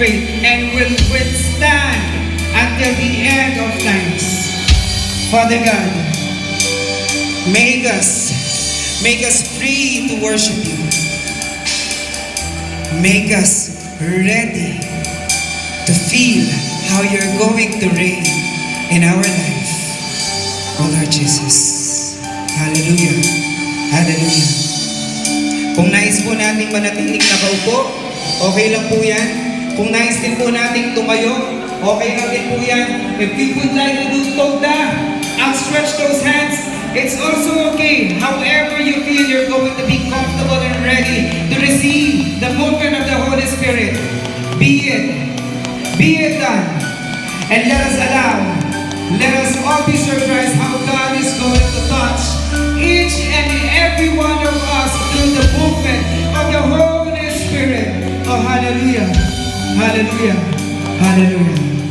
faith and will withstand until the end of times. Father God, make us free to worship you. Make us ready to feel how you're going to reign in our life. Oh Lord Jesus. Hallelujah. Hallelujah. Kung nais po natin manatiling nakaupo, okay lang po yan. Kung nais din po natin tumayo, okay lang din po yan. If we would like to do toda, outstretch those hands, it's also okay. However you feel, you're going to be comfortable and ready to receive the movement of the Holy Spirit. Be it done. And let us all be surprised how God is going to touch each and every one of us through the movement of the Holy Spirit. Oh, hallelujah. Hallelujah. Hallelujah.